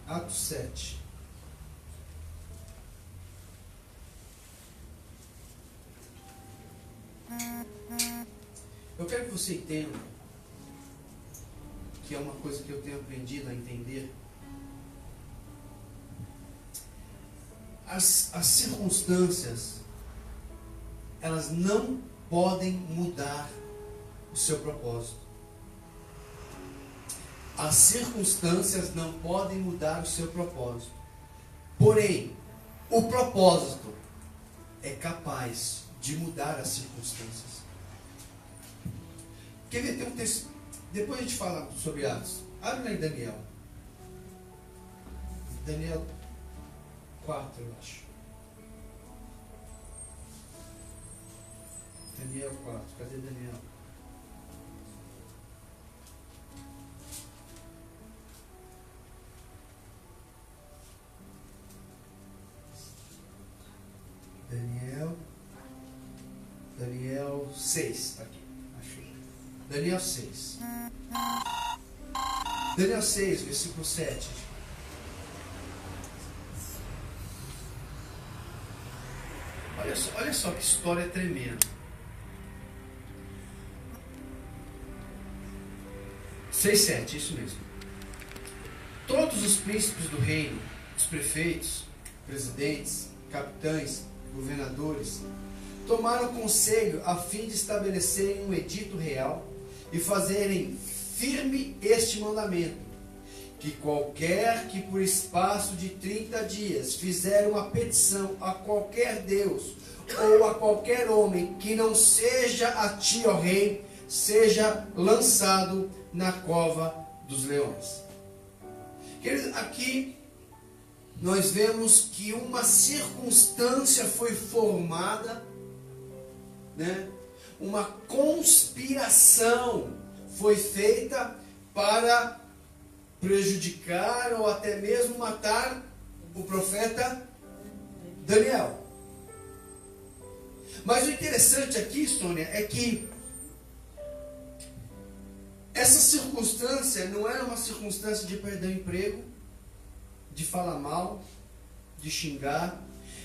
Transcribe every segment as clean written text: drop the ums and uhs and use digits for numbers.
Atos 7. Eu quero que você entenda que é uma coisa que eu tenho aprendido a entender. As circunstâncias, elas não podem mudar o seu propósito. As circunstâncias não podem mudar o seu propósito. Porém, o propósito é capaz de mudar as circunstâncias. Quer ver? Tem um texto. Depois a gente fala sobre Atos. Abre lá em Daniel. Daniel 4, eu acho. Daniel 4. Cadê Daniel? Daniel 6. Está aqui. Achei. Daniel 6. Daniel 6, versículo 7. Olha só que história tremenda. 6:7, isso mesmo. Todos os príncipes do reino, os prefeitos, presidentes, capitães, governadores, tomaram conselho a fim de estabelecerem um edito real e fazerem firme este mandamento: que qualquer que por espaço de 30 dias fizer uma petição a qualquer Deus ou a qualquer homem que não seja a ti, ó rei, seja lançado na cova dos leões. Queridos, aqui nós vemos que uma circunstância foi formada, né? Uma conspiração foi feita para prejudicar ou até mesmo matar o profeta Daniel. Mas o interessante aqui, Sônia, é que essa circunstância não era uma circunstância de perder o emprego, de falar mal, de xingar.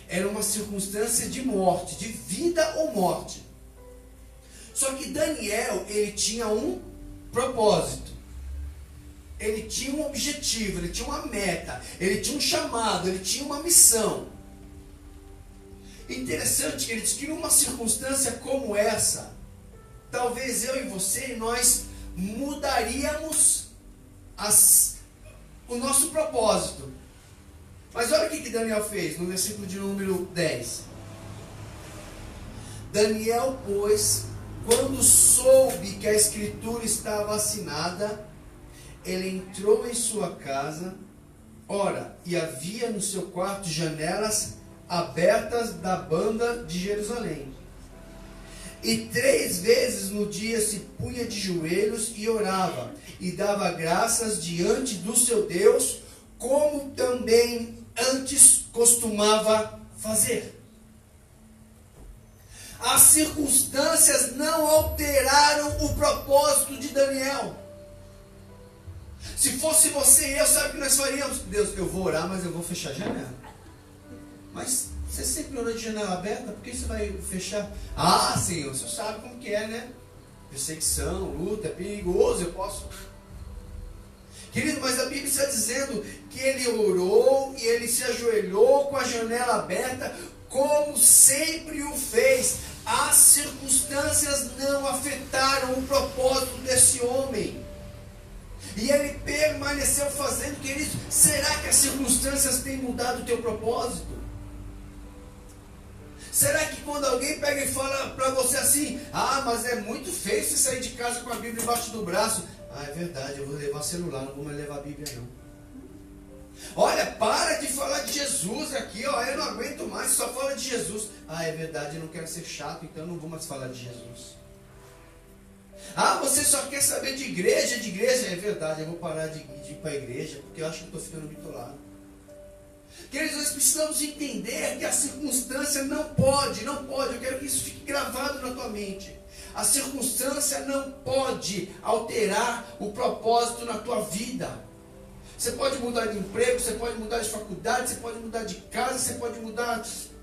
Era uma circunstância de morte, de vida ou morte. Só que Daniel, ele tinha um propósito. Ele tinha um objetivo, ele tinha uma meta, ele tinha um chamado, ele tinha uma missão. Interessante que ele diz que numa circunstância como essa, talvez eu e você, nós mudaríamos o nosso propósito. Mas olha o que Daniel fez no versículo de número 10. Daniel, pois, quando soube que a escritura estava assinada, ele entrou em sua casa. Ora, e havia no seu quarto janelas abertas da banda de Jerusalém. E 3 vezes no dia se punha de joelhos e orava, e dava graças diante do seu Deus, como também antes costumava fazer. As circunstâncias não alteraram o propósito de Daniel. Se fosse você e eu, sabe o que nós faríamos? Deus, eu vou orar, mas eu vou fechar a janela. Mas você sempre orou de janela aberta, por que você vai fechar? Ah, Senhor, você sabe como que é, né? Perseguição, luta, é perigoso, eu posso... Querido, mas a Bíblia está dizendo que ele orou e ele se ajoelhou com a janela aberta, como sempre o fez. As circunstâncias não afetaram o propósito desse homem. E ele permaneceu fazendo, querido. Será que as circunstâncias têm mudado o teu propósito? Será que quando alguém pega e fala para você assim: ah, mas é muito feio você sair de casa com a Bíblia embaixo do braço. Ah, é verdade, eu vou levar celular, não vou mais levar a Bíblia não. Olha, para de falar de Jesus aqui, ó, eu não aguento mais, só fala de Jesus. Ah, é verdade, eu não quero ser chato, então eu não vou mais falar de Jesus. Ah, você só quer saber de igreja, é verdade, eu vou parar de ir para a igreja, porque eu acho que estou ficando bitolado. Queridos, nós precisamos entender que a circunstância não pode, eu quero que isso fique gravado na tua mente. A circunstância não pode alterar o propósito na tua vida. Você pode mudar de emprego, você pode mudar de faculdade, você pode mudar de casa, você pode mudar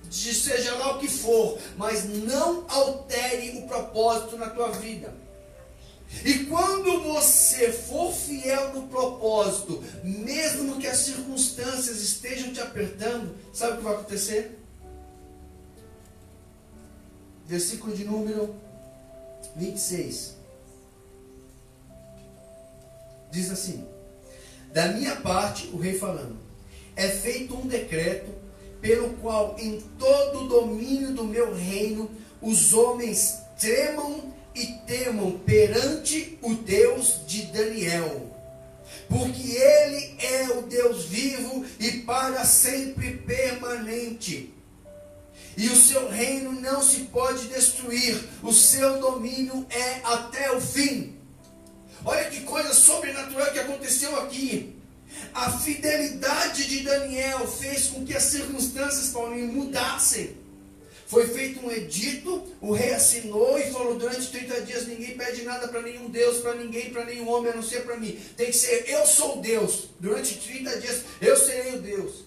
de seja lá o que for, mas não altere o propósito na tua vida. E quando você for fiel no propósito, mesmo que as circunstâncias estejam te apertando, sabe o que vai acontecer? Versículo de número 26. Diz assim: da minha parte, o rei falando, é feito um decreto pelo qual em todo o domínio do meu reino os homens tremam e temam perante o Deus de Daniel, porque ele é o Deus vivo e para sempre permanente, e o seu reino não se pode destruir, o seu domínio é até o fim. Olha que coisa sobrenatural que aconteceu aqui. A fidelidade de Daniel fez com que as circunstâncias, Paulinho, mudassem. Foi feito um edito, o rei assinou e falou: durante 30 dias ninguém pede nada para nenhum Deus, para ninguém, para nenhum homem, a não ser para mim. Tem que ser, eu sou Deus. Durante 30 dias eu serei o Deus.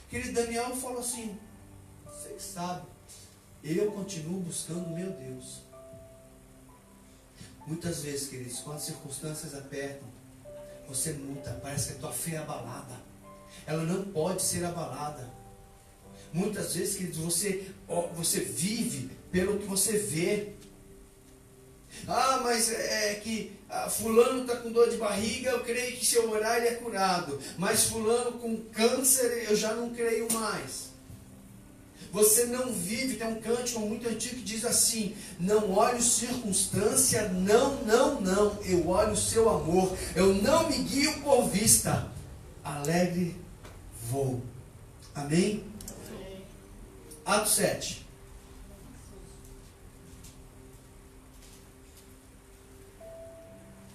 Querido, Daniel falou assim: você sabe, eu continuo buscando o meu Deus. Muitas vezes, queridos, quando as circunstâncias apertam, você muda, parece que a tua fé é abalada. Ela não pode ser abalada. Muitas vezes, queridos, você vive pelo que você vê. Ah, mas é que fulano está com dor de barriga, eu creio que se eu orar ele é curado. Mas fulano com câncer, eu já não creio mais. Você não vive, tem um cântico muito antigo que diz assim: não olho circunstância, não, eu olho o seu amor, eu não me guio por vista, alegre vou. Amém? Amém. Atos 7.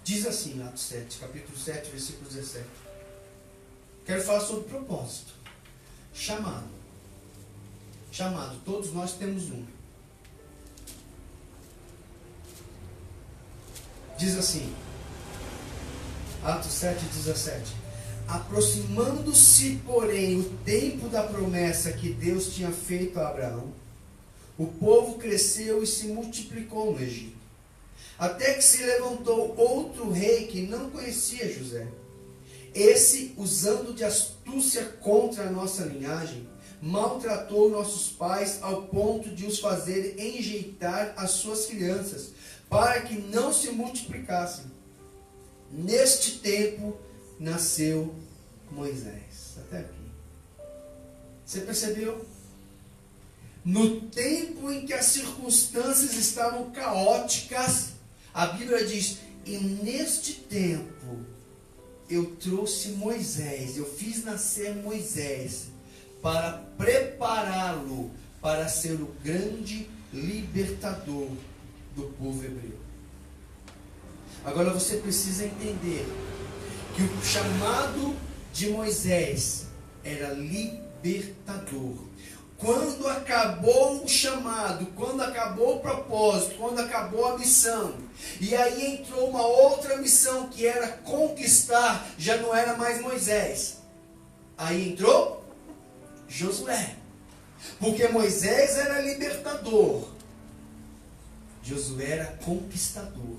Diz assim, Atos 7, capítulo 7, versículo 17. Quero falar sobre propósito. Chamado, todos nós temos um. Diz assim, Atos 7, 17. Aproximando-se, porém, o tempo da promessa que Deus tinha feito a Abraão, o povo cresceu e se multiplicou no Egito, até que se levantou outro rei que não conhecia José. Esse, usando de astúcia contra a nossa linhagem, maltratou nossos pais ao ponto de os fazer enjeitar as suas crianças, para que não se multiplicassem. Neste tempo nasceu Moisés. Até aqui. Você percebeu? No tempo em que as circunstâncias estavam caóticas, a Bíblia diz: e neste tempo eu trouxe Moisés, eu fiz nascer Moisés, para prepará-lo para ser o grande libertador do povo hebreu. Agora você precisa entender que o chamado de Moisés era libertador. Quando acabou o chamado, quando acabou o propósito, quando acabou a missão, e aí entrou uma outra missão que era conquistar, já não era mais Moisés. Aí entrou Josué. Porque Moisés era libertador, Josué era conquistador.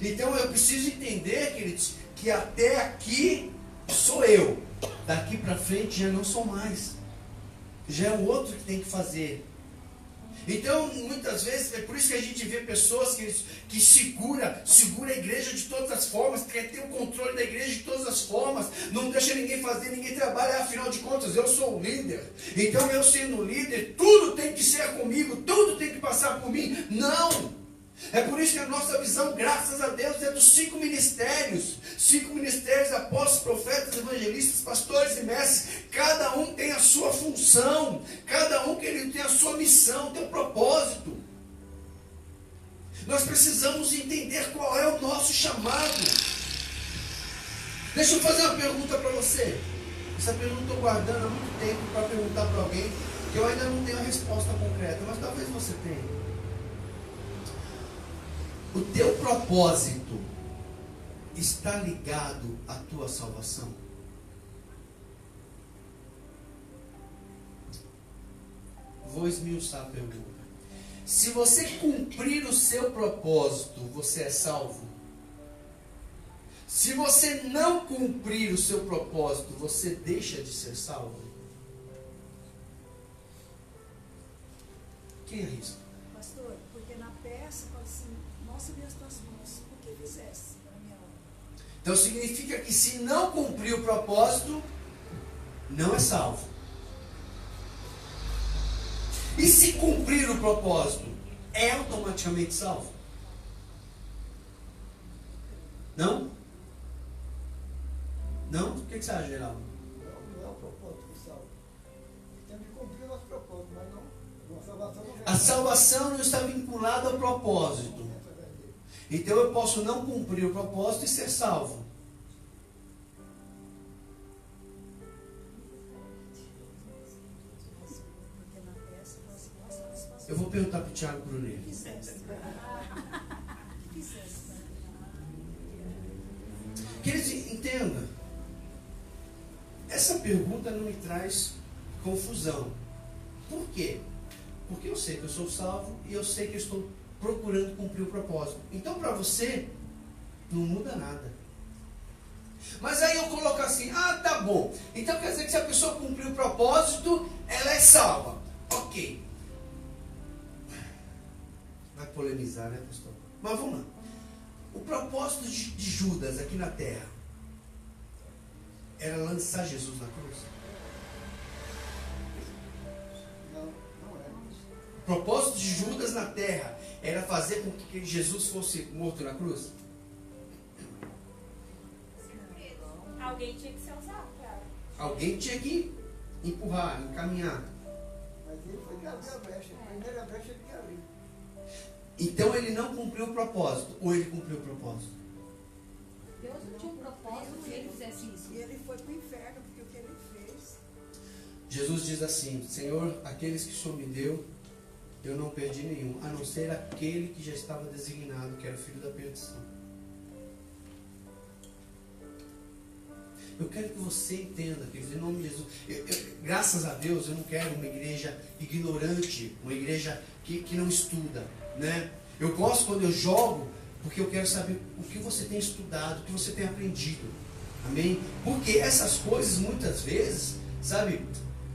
Então eu preciso entender, queridos, que até aqui sou eu, daqui para frente já não sou mais. Já é o outro que tem que fazer. Então, muitas vezes, é por isso que a gente vê pessoas que segura a igreja de todas as formas, quer ter o controle da igreja de todas as formas, não deixa ninguém fazer, ninguém trabalha, afinal de contas, eu sou o líder. Então, eu sendo líder, tudo tem que ser comigo, tudo tem que passar por mim. Não! É por isso que a nossa visão, graças a Deus, é dos 5 ministérios. 5 ministérios, apóstolos, profetas, evangelistas, pastores e mestres. Cada um tem a sua função. Cada um tem a sua missão, tem um propósito. Nós precisamos entender qual é o nosso chamado. Deixa eu fazer uma pergunta para você. Essa pergunta eu estou guardando há muito tempo para perguntar para alguém, que eu ainda não tenho a resposta concreta, mas talvez você tenha. O teu propósito, está ligado à tua salvação? Vou esmiuçar a pergunta. Se você cumprir o seu propósito, você é salvo? Se você não cumprir o seu propósito, você deixa de ser salvo? Quem arrisca? Pastor, porque na peça fala assim, mostra as tuas mãos, o que fizeste para minha obra? Então significa que se não cumprir o propósito, não é salvo. E se cumprir o propósito, é automaticamente salvo? Não? Não? O que você acha, Geraldo? Não é o propósito que salva. Tem que cumprir o nosso propósito, mas não. A salvação não vem. A salvação não está vinculada ao propósito. Então eu posso não cumprir o propósito e ser salvo. Porque na peça fala assim, mostra as tuas mãos, Eu vou perguntar para o Tiago o que Brunet. fizeste? O que fizeste? Queridos, entenda. Essa pergunta não me traz confusão. Por quê? Porque eu sei que eu sou salvo e eu sei que eu estou procurando cumprir o propósito. Então, para você, não muda nada. Mas aí eu coloco assim, tá bom. Então quer dizer que se a pessoa cumprir o propósito, ela é salva. Ok. Vai polemizar, né, pastor? Mas vamos lá. O propósito de Judas aqui na terra era lançar Jesus na cruz. Não é. O propósito de Judas na terra era fazer com que Jesus fosse morto na cruz. Alguém tinha que ser usado, claro. Alguém tinha que empurrar, encaminhar. Mas ele foi que abriu a brecha. A primeira brecha ele que abriu. Então ele não cumpriu o propósito. Ou ele cumpriu o propósito? Deus não tinha um propósito se ele fizesse isso. E ele foi para o inferno, porque o que ele fez. Jesus diz assim: Senhor, aqueles que o Senhor me deu, eu não perdi nenhum, a não ser aquele que já estava designado, que era o filho da perdição. Eu quero que você entenda, queridos, em nome de Jesus. Graças a Deus, eu não quero uma igreja ignorante, uma igreja que não estuda, né? Eu gosto quando eu jogo, porque eu quero saber o que você tem estudado, o que você tem aprendido. Amém? Porque essas coisas, muitas vezes, sabe?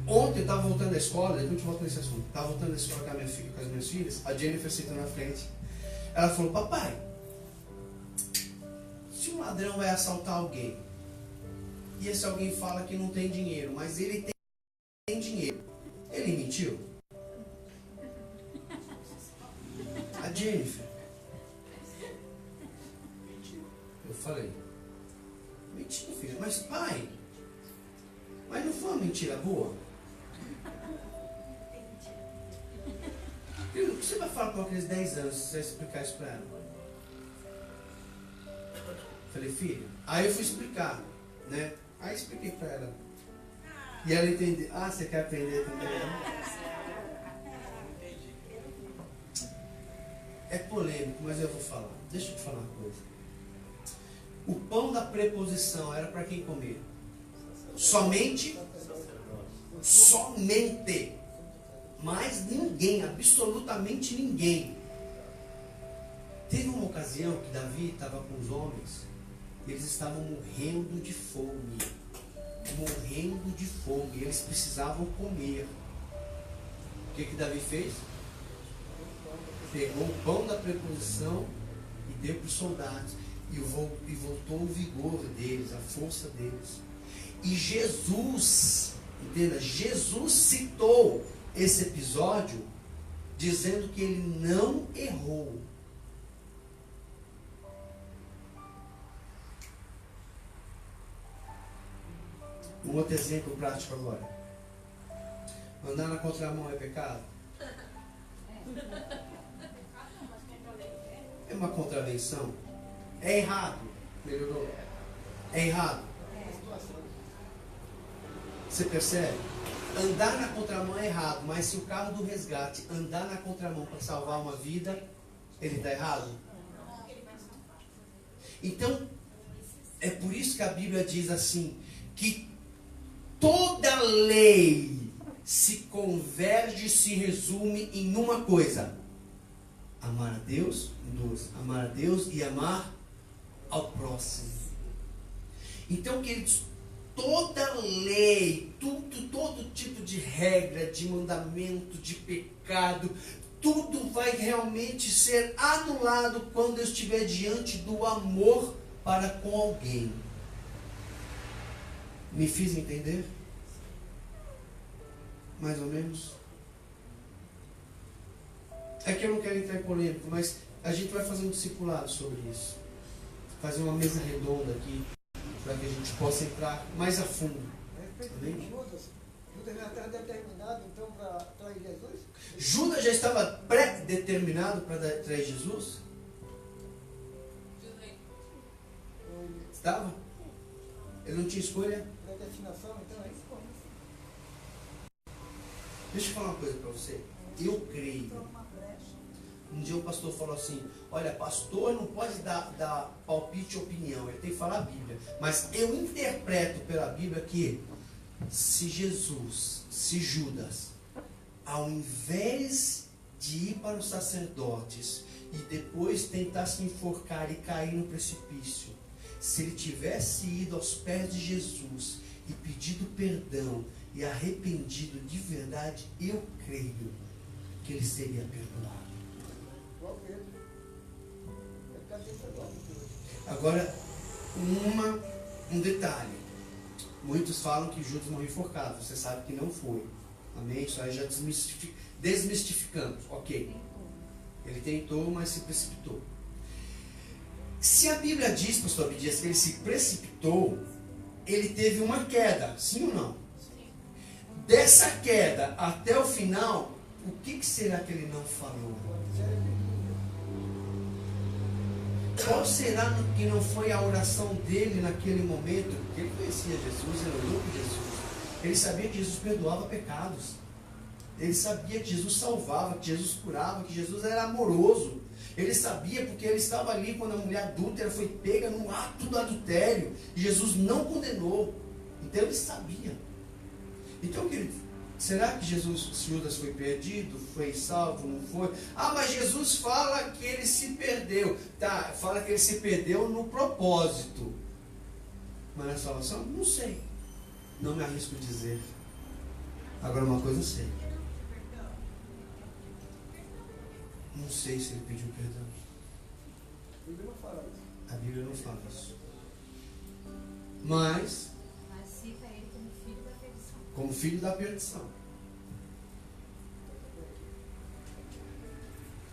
Ontem eu estava voltando da escola, depois a gente volta nesse assunto. Estava voltando da escola com as minhas filhas, a Jennifer sentou na frente. Ela falou: papai, se um ladrão vai assaltar alguém, e esse alguém fala que não tem dinheiro, mas ele tem dinheiro, ele mentiu? A Jennifer. Eu falei: mentira, filha, mas pai, mas não foi uma mentira boa? O que você vai falar com aqueles 10 anos se você explicar isso para ela? Falei: filha, aí eu fui explicar, né? Aí expliquei para ela. E ela entendeu. Você quer aprender também? É polêmico, mas eu vou falar. Deixa eu te falar uma coisa. O pão da preposição era para quem comer? Somente? Somente. Mas ninguém, absolutamente ninguém. Teve uma ocasião que Davi estava com os homens, eles estavam morrendo de fome. Morrendo de fome. Eles precisavam comer. O que Davi fez? Pegou o pão da preposição e deu para os soldados. E voltou o vigor deles, a força deles. E Jesus, entenda, Jesus citou esse episódio dizendo que ele não errou. Um outro exemplo prático agora. Andar na contramão é pecado? É uma contravenção? É errado. Melhorou? É errado. Você percebe? Andar na contramão é errado, mas se o carro do resgate andar na contramão para salvar uma vida, ele está errado? Então, É por isso que a Bíblia diz assim, que toda lei se converge, se resume em uma coisa: amar a Deus, amar a Deus e amar ao próximo. Então, queridos, toda lei, todo tipo de regra, de mandamento, de pecado, tudo vai realmente ser anulado quando eu estiver diante do amor para com alguém. Me fiz entender? Mais ou menos? É que eu não quero entrar em polêmica, mas a gente vai fazer um discipulado sobre isso. Fazer uma mesa redonda aqui, para que a gente possa entrar mais a fundo. Amém? Judas já estava determinado, então, para trair Jesus? Judas já estava pré-determinado para trair Jesus? Estava? Ele não tinha escolha? Predestinação, então, é isso? Deixa eu falar uma coisa para você. Eu creio. Um dia o pastor falou assim: olha, pastor não pode dar palpite ou opinião, ele tem que falar a Bíblia. Mas eu interpreto pela Bíblia que se Judas, ao invés de ir para os sacerdotes e depois tentar se enforcar e cair no precipício, se ele tivesse ido aos pés de Jesus e pedido perdão e arrependido de verdade, eu creio que ele seria perdoado. Agora, um detalhe. Muitos falam que Judas morreu enforcado. Você sabe que não foi. Amém? Isso aí já desmistificamos. Ok. Ele tentou, mas se precipitou. Se a Bíblia diz, pastor Abdias, que ele se precipitou, ele teve uma queda. Sim ou não? Sim. Dessa queda até o final, o que será que ele não falou? Qual será que não foi a oração dele naquele momento? Porque ele conhecia Jesus, ele orou por Jesus. Ele sabia que Jesus perdoava pecados. Ele sabia que Jesus salvava, que Jesus curava, que Jesus era amoroso. Ele sabia porque ele estava ali quando a mulher adúltera foi pega no ato do adultério. E Jesus não condenou. Então ele sabia. Então, querido, será que Judas foi perdido? Foi salvo? Não foi? Ah, mas Jesus fala que ele se perdeu. Tá, fala que ele se perdeu no propósito. Mas na salvação? Não sei. Não me arrisco a dizer. Agora uma coisa eu sei. Não sei se ele pediu perdão. A Bíblia não fala isso. A Bíblia não fala isso. Mas cita ele como filho da perdição. como filho da perdição.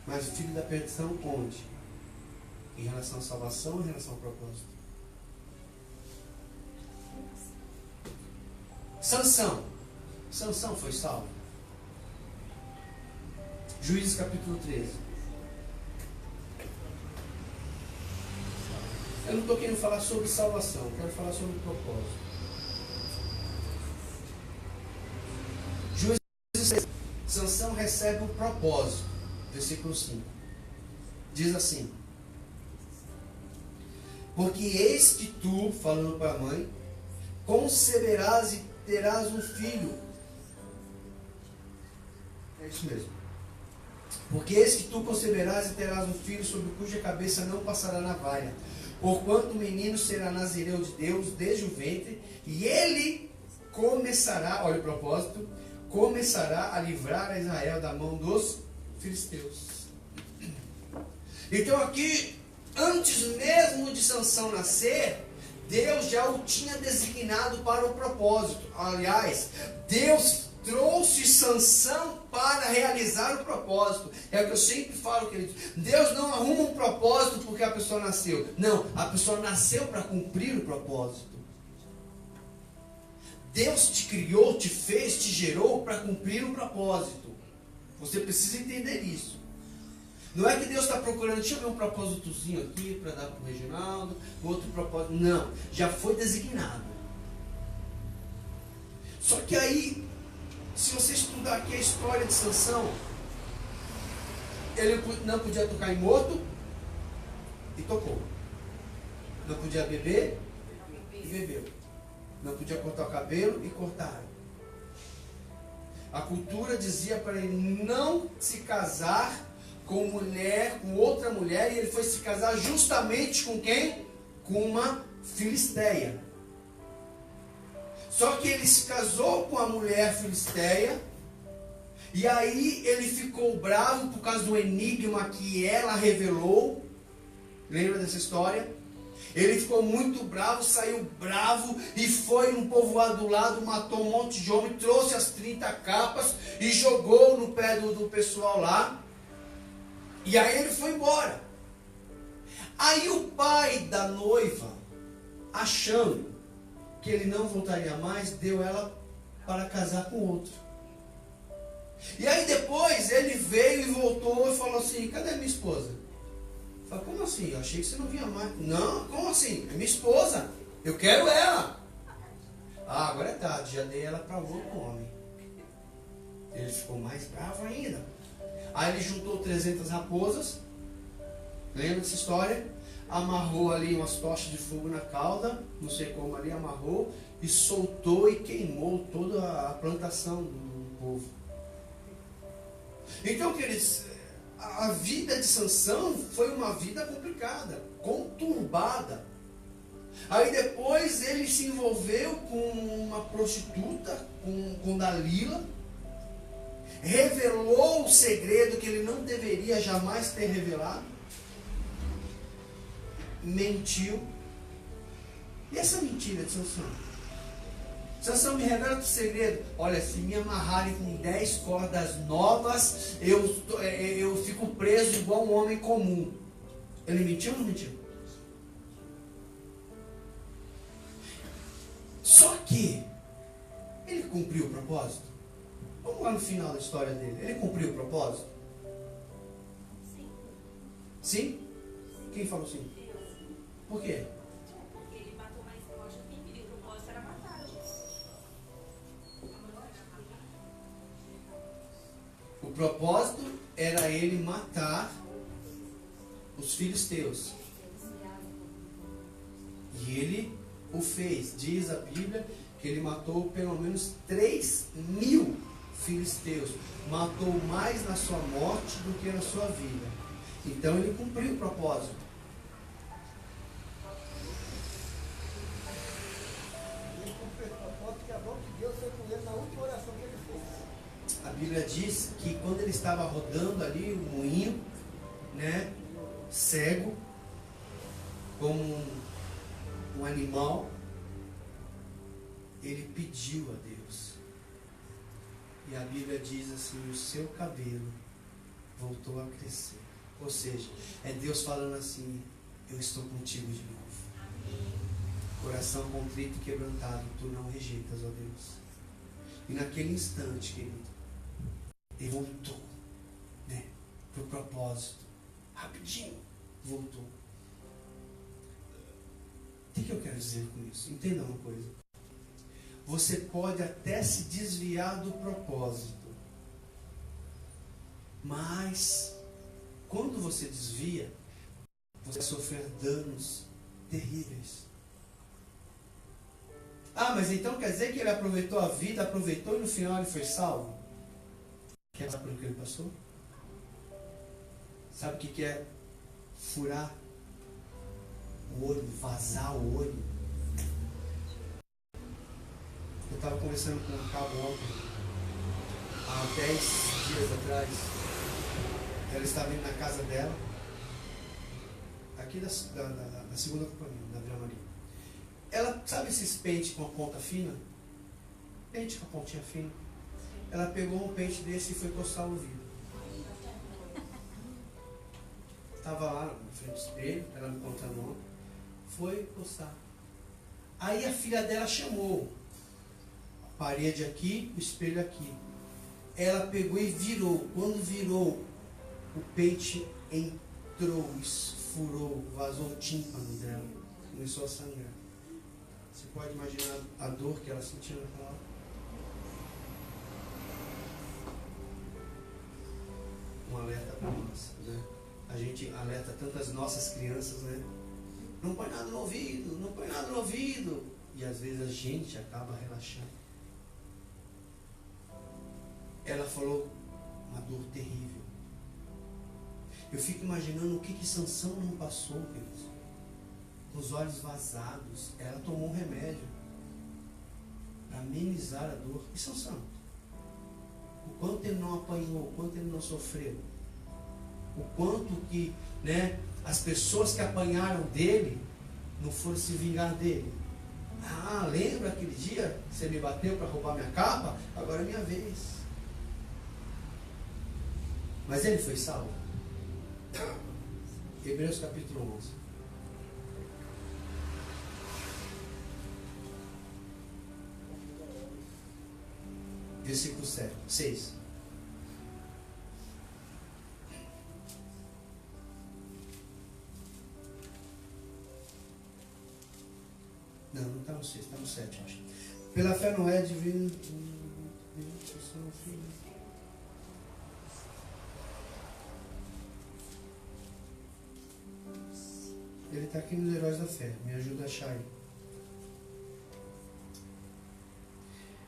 Mas o filho da perdição onde? Em relação à salvação ou em relação ao propósito? Sansão foi salvo. Juízes capítulo 13. Eu não estou querendo falar sobre salvação, eu quero falar sobre propósito. Juízes 13. Sansão recebe um propósito. Versículo 5. Diz assim: porque eis que tu, falando para a mãe, conceberás e terás um filho. É isso mesmo. Porque eis que tu conceberás e terás um filho, sobre cuja cabeça não passará navalha. Porquanto o menino será nazireu de Deus desde o ventre, e ele começará, olha o propósito, começará a livrar a Israel da mão dos filisteus. Então aqui, antes mesmo de Sansão nascer, Deus já o tinha designado para o propósito. Aliás, Deus trouxe Sansão para realizar o propósito. É o que eu sempre falo, queridos. Deus não arruma um propósito porque a pessoa nasceu. Não, a pessoa nasceu para cumprir o propósito. Deus te criou, te fez, te gerou para cumprir um propósito. Você precisa entender isso. Não é que Deus está procurando, deixa eu ver um propósitozinho aqui para dar para o Reginaldo, outro propósito. Não, já foi designado. Só que aí, se você estudar aqui a história de Sansão, ele não podia tocar em morto e tocou. Não podia beber e bebeu. Não podia cortar o cabelo e cortaram. A cultura dizia para ele não se casar com mulher, com outra mulher, e ele foi se casar justamente com quem? Com uma filisteia. Só que ele se casou com a mulher filisteia, e aí ele ficou bravo por causa do enigma que ela revelou. Lembra dessa história? Ele ficou muito bravo, saiu bravo e foi num povoado do lado, matou um monte de homem, trouxe as 30 capas e jogou no pé do pessoal lá. E aí ele foi embora. Aí o pai da noiva, achando que ele não voltaria mais, deu ela para casar com outro. E aí depois ele veio e voltou e falou assim: cadê minha esposa? Eu falei: como assim? Eu achei que você não vinha mais. Não, como assim? É minha esposa. Eu quero ela. Ah, agora é tarde, já dei ela para outro homem. Ele ficou mais bravo ainda. Aí ele juntou 300 raposas. Lembra dessa história? Amarrou ali umas tochas de fogo na cauda, não sei como ali, amarrou e soltou e queimou toda a plantação do povo. Então, queridos, a vida de Sansão foi uma vida complicada, conturbada. Aí depois ele se envolveu com uma prostituta, com Dalila, revelou o segredo que ele não deveria jamais ter revelado, mentiu. E essa mentira de Sansão? Sansão, me revela o segredo. Olha, se me amarrarem com 10 cordas novas, eu fico preso igual um homem comum. Ele mentiu ou não mentiu? Só que ele cumpriu o propósito. Vamos lá no final da história dele. Ele cumpriu o propósito? Sim. Sim? Quem falou sim? Por quê? Porque ele matou mais forte do que impediu. O propósito era matar. O propósito era ele matar os filisteus. E ele o fez. Diz a Bíblia que ele matou pelo menos 3.000 filisteus. Matou mais na sua morte do que na sua vida. Então ele cumpriu o propósito. Ele cumpriu o propósito que a mão de Deus foi com ele na última oração que ele fez. A Bíblia diz que quando ele estava rodando ali o moinho, né, cego, como um animal, ele pediu a Deus. E a Bíblia diz assim: o seu cabelo voltou a crescer. Ou seja, é Deus falando assim: eu estou contigo de novo. Coração contrito e quebrantado, tu não rejeitas, ó Deus. E naquele instante, querido, ele voltou, né, para o propósito. Rapidinho, voltou. O que eu quero dizer com isso? Entenda uma coisa. Você pode até se desviar do propósito, mas quando você desvia, você vai sofrer danos terríveis. Ah, mas então quer dizer que ele aproveitou a vida, aproveitou e no final ele foi salvo? Quer saber pelo que ele passou? Sabe o que é furar o olho, vazar o olho? Eu estava conversando com um cabo ontem, há 10 dias atrás. Ela estava indo na casa dela, aqui da segunda companhia, da Vila Maria. Ela, sabe esses pentes com a ponta fina? Pente com a pontinha fina. Ela pegou um pente desse e foi coçar o ouvido. Estava lá na frente do espelho, ela me contando ontem. Foi coçar. Aí a filha dela chamou. A parede aqui, o espelho aqui. Ela pegou e virou. Quando virou, o pente entrou, furou, vazou o tímpano dela. Começou a sangrar. Você pode imaginar a dor que ela sentia naquela hora? Um alerta para nós, né? A gente alerta tantas nossas crianças, né? não põe nada no ouvido, não põe nada no ouvido. E às vezes a gente acaba relaxando. Ela falou uma dor terrível. Eu fico imaginando o que Sansão não passou, queridos. Com os olhos vazados. Ela tomou um remédio para amenizar a dor. E Sansão? O quanto ele não apanhou, o quanto ele não sofreu. O quanto que, né, as pessoas que apanharam dele não foram se vingar dele. Ah, lembra aquele dia que você me bateu para roubar minha capa? Agora é minha vez. Mas ele foi salvo. Hebreus capítulo 11. Versículo 6. Não está no 6, está no 7, acho. Pela fé Noé divino. Ele está aqui nos Heróis da Fé. Me ajuda a achar aí.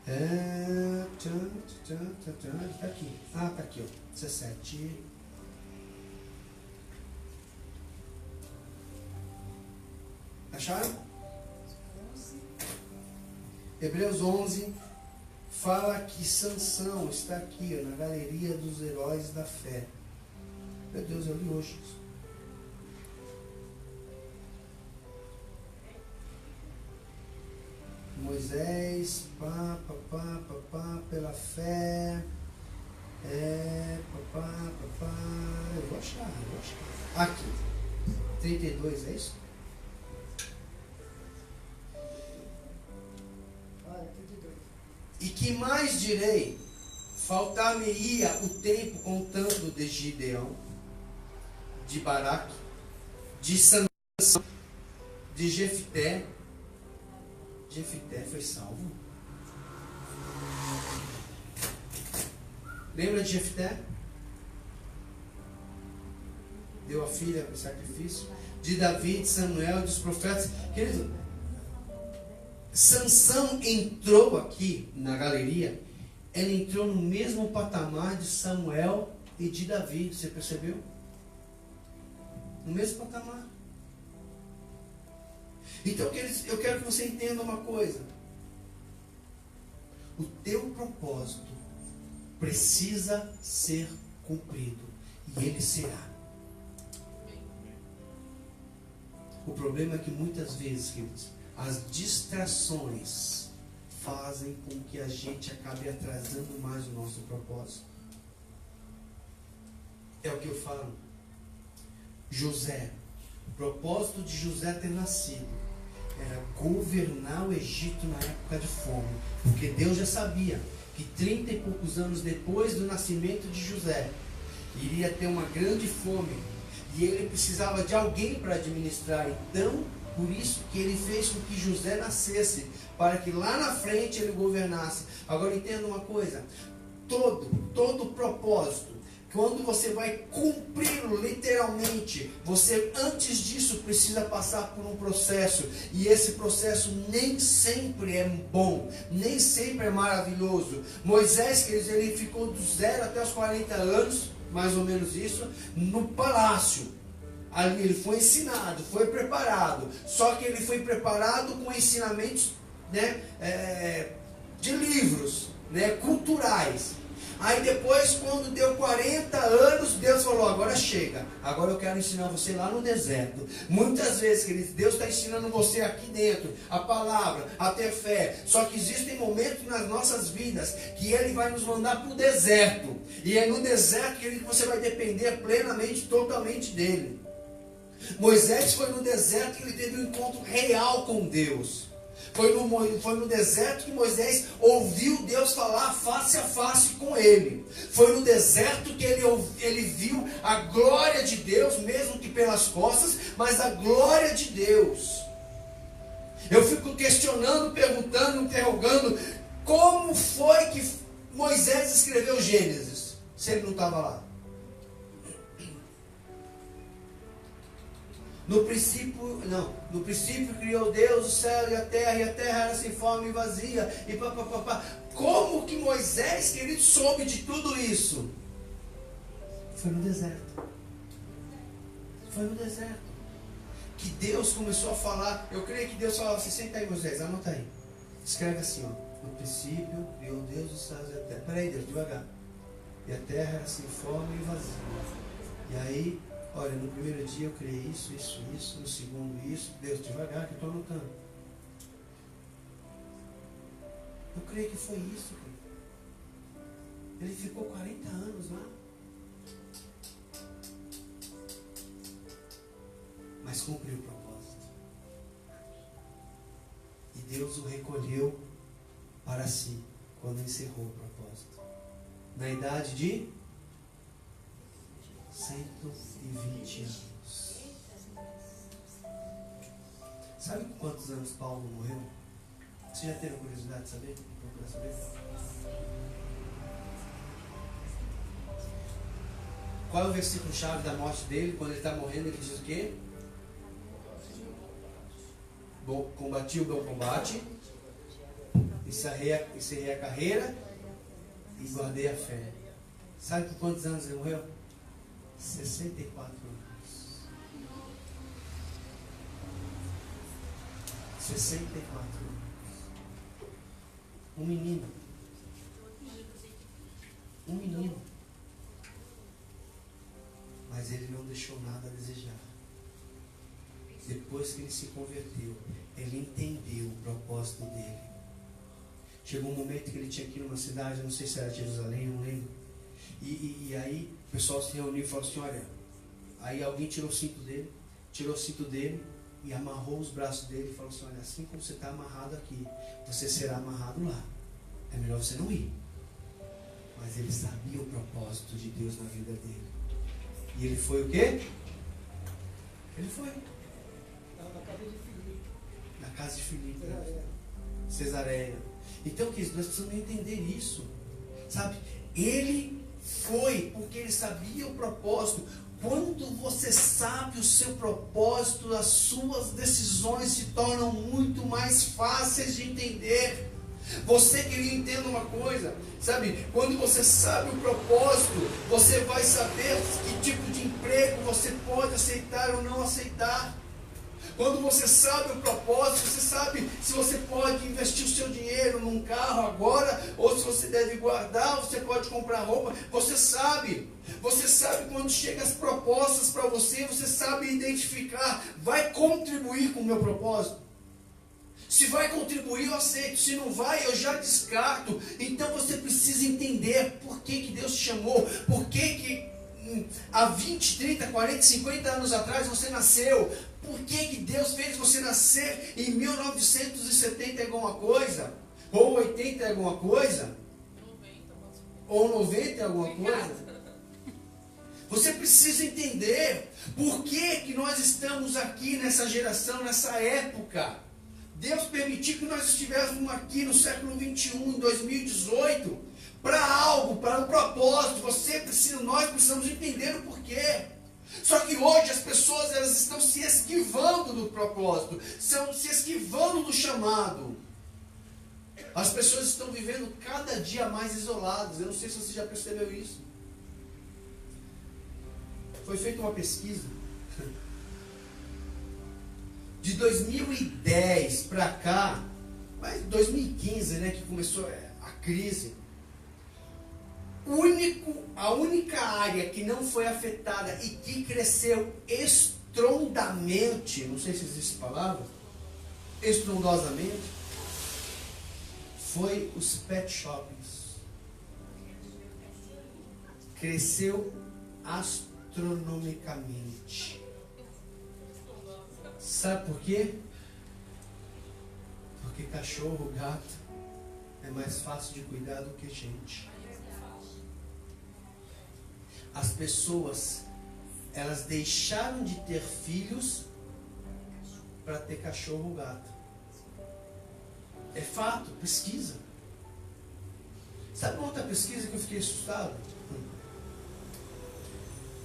Ele está aqui. Ah, está aqui, ó. 17. Acharam? Hebreus 11 fala que Sansão está aqui, ó, na galeria dos heróis da fé. Meu Deus, eu li hoje isso. Moisés, pela fé, eu vou achar. Aqui, 32, é isso? E que mais direi? Faltar-me-ia o tempo contando de Gideão, de Baraque, de Sansão, de Jefté. Jefté foi salvo. Lembra de Jefté? Deu a filha para o sacrifício. De Davi, de Samuel, dos profetas. Querido, Sansão entrou aqui na galeria. Ele entrou no mesmo patamar de Samuel e de Davi. Você percebeu? No mesmo patamar. Então eu quero que você entenda uma coisa. O teu propósito precisa ser cumprido. E ele será. O problema é que muitas vezes, queridos, as distrações fazem com que a gente acabe atrasando mais o nosso propósito. É o que eu falo. José, o propósito de José ter nascido era governar o Egito na época de fome, porque Deus já sabia que 30 e poucos anos depois do nascimento de José iria ter uma grande fome e ele precisava de alguém para administrar. Então, por isso que ele fez com que José nascesse, para que lá na frente ele governasse. Agora entenda uma coisa, todo propósito, quando você vai cumpri-lo literalmente, você antes disso precisa passar por um processo. E esse processo nem sempre é bom, nem sempre é maravilhoso. Moisés, queridos, ele ficou do 0 até os 40 anos, mais ou menos isso, no palácio. Ali ele foi ensinado, foi preparado. Só que ele foi preparado com ensinamentos, né, de livros, né, culturais. Aí depois, quando deu 40 anos, Deus falou, agora chega. Agora eu quero ensinar você lá no deserto. Muitas vezes, queridos, Deus está ensinando você aqui dentro, a palavra, a ter fé. Só que existem momentos nas nossas vidas que Ele vai nos mandar para o deserto. E é no deserto, querido, que você vai depender plenamente, totalmente dEle. Moisés foi no deserto que ele teve um encontro real com Deus. Foi no deserto que Moisés ouviu Deus falar face a face com ele. Foi no deserto que ele viu a glória de Deus, mesmo que pelas costas, mas a glória de Deus. Eu fico questionando, perguntando, interrogando, como foi que Moisés escreveu Gênesis, se ele não estava lá? No princípio criou Deus o céu e a terra era sem forma e vazia. E papapá. Como que Moisés, querido, soube de tudo isso? Foi no deserto. Foi no deserto. Que Deus começou a falar. Eu creio que Deus falava assim, senta aí, Moisés, anota aí. Escreve assim, ó. No princípio criou Deus os céus e a terra. Peraí, Deus, devagar. E a terra era sem forma e vazia. E aí, olha, no primeiro dia eu criei isso. No segundo isso. Deus, devagar que eu estou anotando. Eu creio que foi isso, cara. Ele ficou 40 anos lá. Mas cumpriu o propósito. E Deus o recolheu para si, quando encerrou o propósito. Na idade de 120 anos. Sabe com quantos anos Paulo morreu? Você já teve curiosidade de saber? Procurar saber? Qual é o versículo-chave da morte dele? Quando ele está morrendo, ele diz o quê? Combati o bom combate, encerrei a carreira e guardei a fé. Sabe por quantos anos ele morreu? 64 anos. 64 anos. Um menino. Mas ele não deixou nada a desejar. Depois que ele se converteu, ele entendeu o propósito dele. Chegou um momento que ele tinha que ir numa cidade, não sei se era Jerusalém, não lembro. E aí o pessoal se reuniu e falou assim, olha, aí alguém tirou o cinto dele e amarrou os braços dele e falou assim, olha, assim como você está amarrado aqui, você será amarrado lá. É melhor você não ir. Mas ele sabia o propósito de Deus na vida dele. E ele foi o quê? Ele foi. Na casa de Filipe. Cesareia. Então, queridos, nós precisamos entender isso. Sabe? Ele foi porque ele sabia o propósito. Quando você sabe o seu propósito, as suas decisões se tornam muito mais fáceis de entender. Você queria entender uma coisa, sabe? Quando você sabe o propósito, você vai saber que tipo de emprego você pode aceitar ou não aceitar. Quando você sabe o propósito, você sabe se você pode investir o seu dinheiro num carro agora, ou se você deve guardar, ou você pode comprar roupa. Você sabe quando chegam as propostas para você, você sabe identificar, vai contribuir com o meu propósito? Se vai contribuir, eu aceito. Se não vai, eu já descarto. Então você precisa entender por que Deus te chamou, por que há 20, 30, 40, 50 anos atrás você nasceu. Por que Deus fez você nascer em 1970 é alguma coisa? Ou 80 é alguma coisa? Ou 90 é alguma coisa? Você precisa entender por que nós estamos aqui nessa geração, nessa época. Deus permitiu que nós estivéssemos aqui no século 21, em 2018, para algo, para um propósito. Nós precisamos entender o porquê. Só que hoje as pessoas elas estão se esquivando do propósito, estão se esquivando do chamado. As pessoas estão vivendo cada dia mais isoladas. Eu não sei se você já percebeu isso. Foi feita uma pesquisa. De 2010 para cá, mas 2015, né, que começou a crise, a única área que não foi afetada e que cresceu estrondamente, não sei se existe palavra, estrondosamente, foi os pet shoppings. Cresceu astronomicamente. Sabe por quê? Porque cachorro, gato é mais fácil de cuidar do que gente. As pessoas, elas deixaram de ter filhos para ter cachorro ou gato. É fato, pesquisa. Sabe uma outra pesquisa que eu fiquei assustado?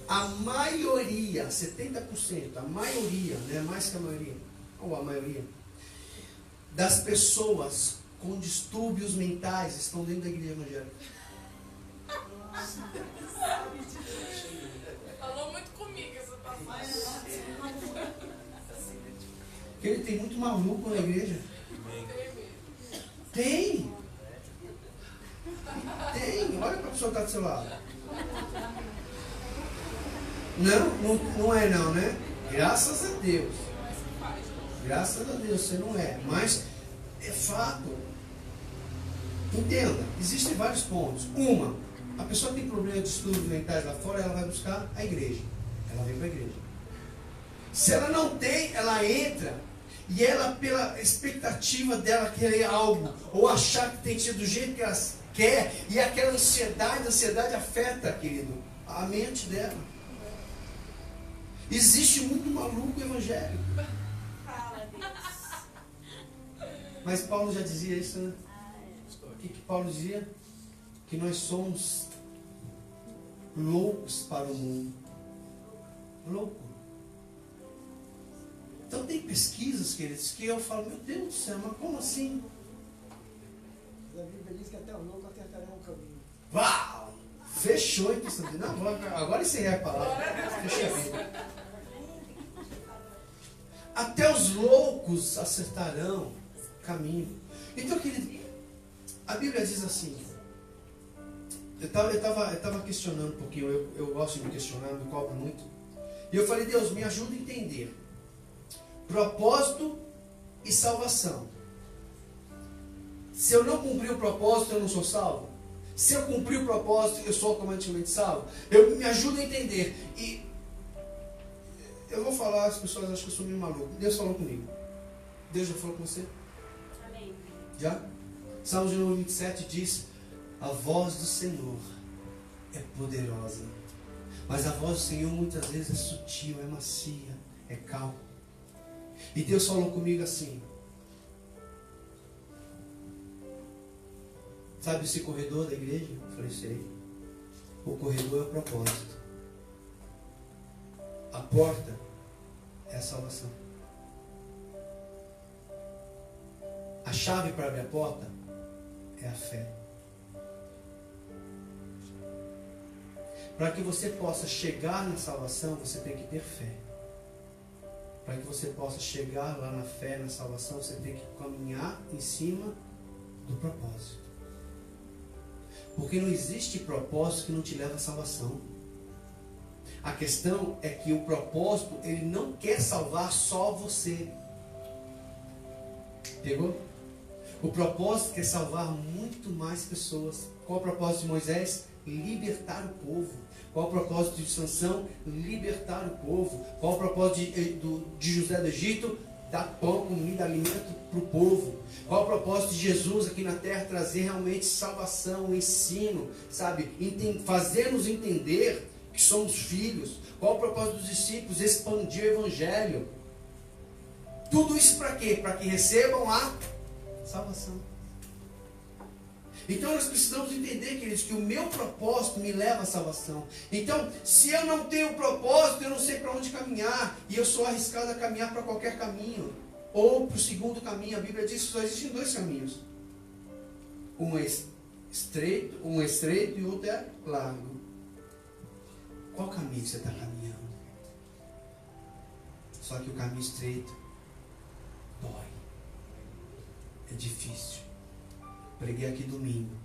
a maioria, 70%, a maioria, né, mais que a maioria, ou a maioria, das pessoas com distúrbios mentais estão dentro da igreja evangélica. Falou muito comigo essa passagem. Porque ele tem muito maluco na igreja. Tem. Olha para a pessoa que está do seu lado. Não é não, né? Graças a Deus. Graças a Deus, você não é. Mas é fato. Entenda, existem vários pontos. Uma, a pessoa tem problema de distúrbios mentais lá fora, ela vai buscar a igreja. Ela vem para a igreja. Se ela não tem, ela entra. E ela, pela expectativa dela querer algo, ou achar que tem que ser do jeito que ela quer, e aquela ansiedade, a ansiedade afeta, querido, a mente dela. Existe muito maluco evangélico. Fala, Deus. Mas Paulo já dizia isso, né? O que Paulo dizia? Que nós somos loucos para o mundo. Louco. Então tem pesquisas, queridos, que eu falo, meu Deus do céu, mas como assim? A Bíblia diz que até o louco acertará um caminho. Uau! Fechou, então. Não, agora encerrei a palavra. Fechei a Bíblia. Até os loucos acertarão caminho. Então, querido, a Bíblia diz assim. Eu estava questionando um pouquinho, eu gosto de me questionar, me cobro muito. E eu falei, Deus, me ajuda a entender. Propósito e salvação. Se eu não cumprir o propósito, eu não sou salvo. Se eu cumprir o propósito, eu sou automaticamente salvo. Eu me ajudo a entender. E eu vou falar, as pessoas acham que eu sou meio maluco. Deus falou comigo. Deus já falou com você? Amém. Já? Salmo de número 27 diz: a voz do Senhor é poderosa. Mas a voz do Senhor muitas vezes é sutil, é macia, é calma. E Deus falou comigo assim: sabe esse corredor da igreja? Eu falei, sei. O corredor é o propósito. A porta é a salvação. A chave para abrir a porta é a fé. Para que você possa chegar na salvação, você tem que ter fé. Para que você possa chegar lá na fé, na salvação, você tem que caminhar em cima do propósito. Porque não existe propósito que não te leva à salvação. A questão é que o propósito, ele não quer salvar só você. Pegou? O propósito quer salvar muito mais pessoas. Qual o propósito de Moisés? Libertar o povo. Qual o propósito de Sansão? Libertar o povo. Qual o propósito de José do Egito? Dar pão, comida, alimento para o povo. Qual o propósito de Jesus aqui na terra? Trazer realmente salvação, ensino, sabe? Fazer-nos entender que somos filhos. Qual o propósito dos discípulos? Expandir o evangelho. Tudo isso para quê? Para que recebam a salvação. Então nós precisamos entender, queridos, que o meu propósito me leva à salvação. Então, se eu não tenho propósito, eu não sei para onde caminhar. E eu sou arriscado a caminhar para qualquer caminho. Ou para o segundo caminho. A Bíblia diz que só existem dois caminhos. Um é estreito e o outro é largo. Qual caminho você está caminhando? Só que o caminho estreito dói. É difícil. Preguei aqui domingo.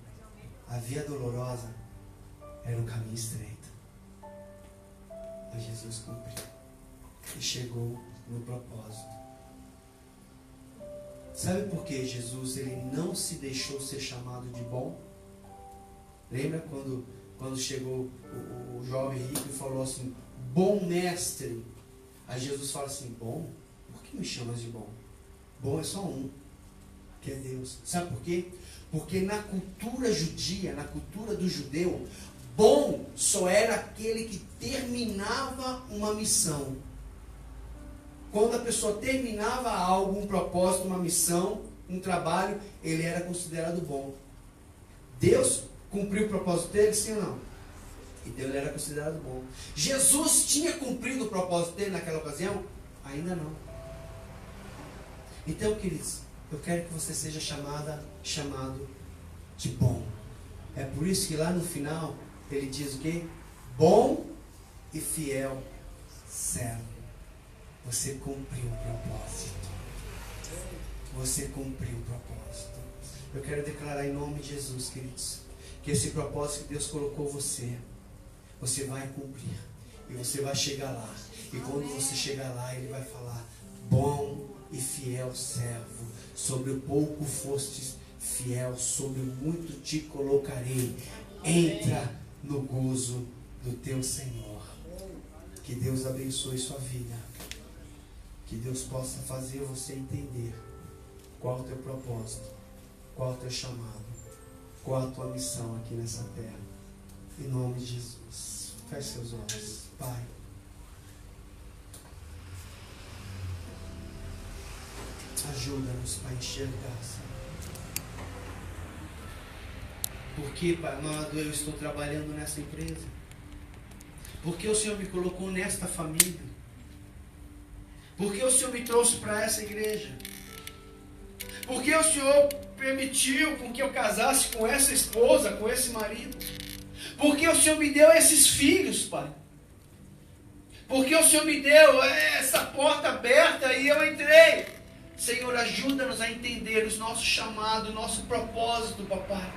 A via dolorosa era um caminho estreito. Mas Jesus cumpriu. E chegou no propósito. Sabe por que Jesus ele não se deixou ser chamado de bom? Lembra quando chegou o jovem rico e falou assim: bom mestre. Aí Jesus fala assim: bom? Por que me chamas de bom? Bom é só um, que é Deus. Sabe por quê? Porque na cultura judia, na cultura do judeu, bom só era aquele que terminava uma missão. Quando a pessoa terminava algo, um propósito, uma missão, um trabalho, ele era considerado bom. Deus cumpriu o propósito dele, sim ou não? Então ele era considerado bom. Jesus tinha cumprido o propósito dele naquela ocasião? Ainda não. Então, queridos, eu quero que você seja chamado de bom. É por isso que lá no final ele diz o quê? Bom e fiel servo. Você cumpriu o propósito. Você cumpriu o propósito. Eu quero declarar em nome de Jesus, queridos, que esse propósito que Deus colocou você vai cumprir. E você vai chegar lá. E quando você chegar lá, Ele vai falar: bom e fiel servo, sobre o pouco fostes fiel, sobre o muito te colocarei. Entra no gozo do teu Senhor. Que Deus abençoe sua vida. Que Deus possa fazer você entender qual é o teu propósito, qual é o teu chamado, qual é a tua missão aqui nessa terra. Em nome de Jesus. Feche seus olhos. Pai, ajuda-nos para enxergar, Senhor. Porque, Pai amado, eu estou trabalhando nessa empresa. Porque o Senhor me colocou nesta família. Porque o Senhor me trouxe para essa igreja. Porque o Senhor permitiu com que eu casasse com essa esposa, com esse marido. Porque o Senhor me deu esses filhos, Pai. Porque o Senhor me deu essa porta aberta e eu entrei. Senhor, ajuda-nos a entender o nosso chamado, o nosso propósito, papai.